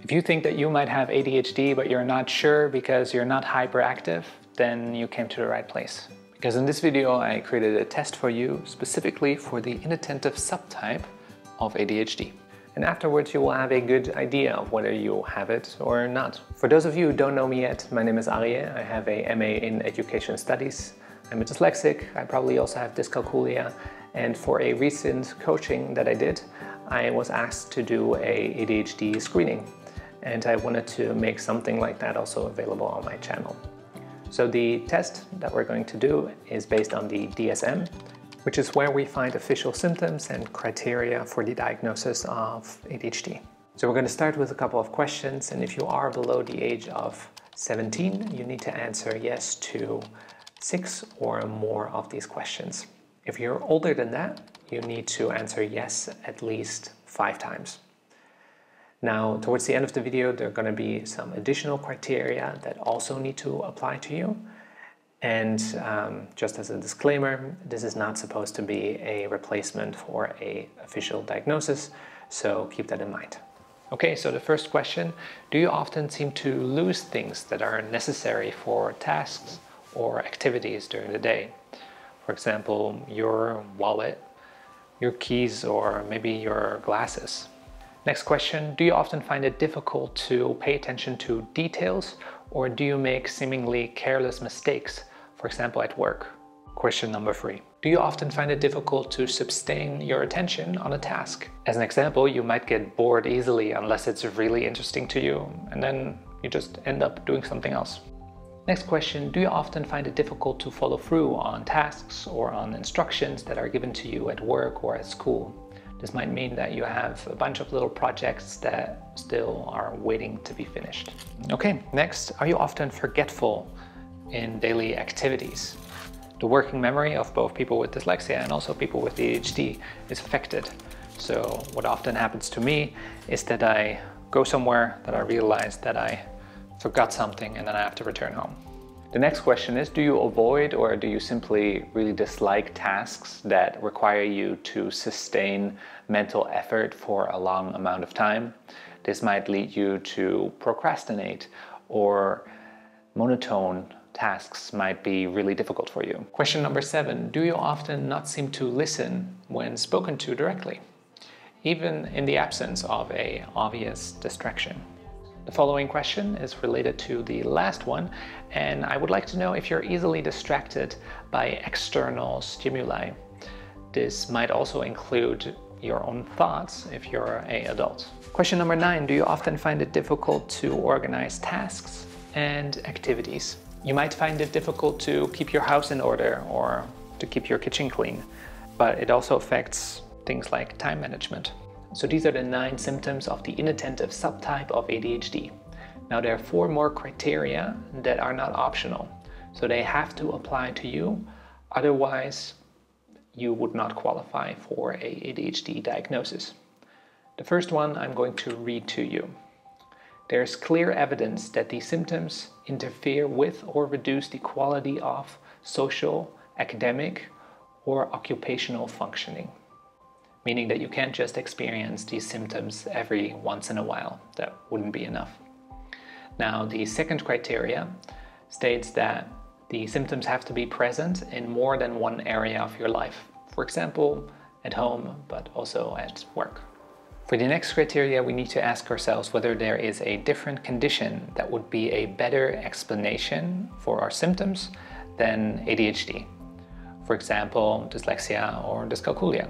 If you think that you might have ADHD but you're not sure because you're not hyperactive, then you came to the right place. Because in this video I created a test for you specifically for the inattentive subtype of ADHD. And afterwards you will have a good idea of whether you have it or not. For those of you who don't know me yet, my name is Arije. I have a MA in Education Studies. I'm a dyslexic. I probably also have dyscalculia. And for a recent coaching that I did, I was asked to do a ADHD screening. And I wanted to make something like that also available on my channel. So the test that we're going to do is based on the DSM, which is where we find official symptoms and criteria for the diagnosis of ADHD. So we're going to start with a couple of questions, and if you are below the age of 17, you need to answer yes to 6 or more of these questions. If you're older than that, you need to answer yes at least 5 times. Now, towards the end of the video, there are going to be some additional criteria that also need to apply to you. And just as a disclaimer, this is not supposed to be a replacement for an official diagnosis, so keep that in mind. Okay, so the first question, do you often seem to lose things that are necessary for tasks or activities during the day? For example, your wallet, your keys, or maybe your glasses. Next question, do you often find it difficult to pay attention to details, or do you make seemingly careless mistakes, for example at work? Question number 3, do you often find it difficult to sustain your attention on a task? As an example, you might get bored easily unless it's really interesting to you, and then you just end up doing something else. Next question, do you often find it difficult to follow through on tasks or on instructions that are given to you at work or at school? This might mean that you have a bunch of little projects that still are waiting to be finished. Okay, next, are you often forgetful in daily activities? The working memory of both people with dyslexia and also people with ADHD is affected. So what often happens to me is that I go somewhere, that I realize that I forgot something, and then I have to return home. The next question is, do you avoid or do you simply really dislike tasks that require you to sustain mental effort for a long amount of time? This might lead you to procrastinate, or monotone tasks might be really difficult for you. Question number 7, do you often not seem to listen when spoken to directly, even in the absence of an obvious distraction? The following question is related to the last one, and I would like to know if you're easily distracted by external stimuli. This might also include your own thoughts if you're an adult. Question number 9, do you often find it difficult to organize tasks and activities? You might find it difficult to keep your house in order or to keep your kitchen clean, but it also affects things like time management. So these are the 9 symptoms of the inattentive subtype of ADHD. Now there are 4 more criteria that are not optional. So they have to apply to you, otherwise you would not qualify for a ADHD diagnosis. The first one I'm going to read to you. There's clear evidence that these symptoms interfere with or reduce the quality of social, academic, or occupational functioning. Meaning that you can't just experience these symptoms every once in a while. That wouldn't be enough. Now, the second criteria states that the symptoms have to be present in more than one area of your life. For example, at home, but also at work. For the next criteria, we need to ask ourselves whether there is a different condition that would be a better explanation for our symptoms than ADHD. For example, dyslexia or dyscalculia.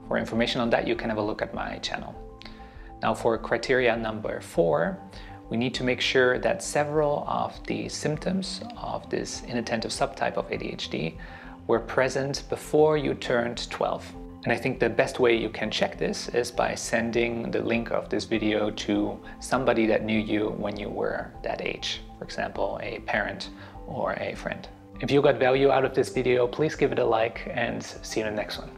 For information on that, you can have a look at my channel. Now for criteria number 4, we need to make sure that several of the symptoms of this inattentive subtype of ADHD were present before you turned 12. And I think the best way you can check this is by sending the link of this video to somebody that knew you when you were that age. For example, a parent or a friend. If you got value out of this video, please give it a like and see you in the next one.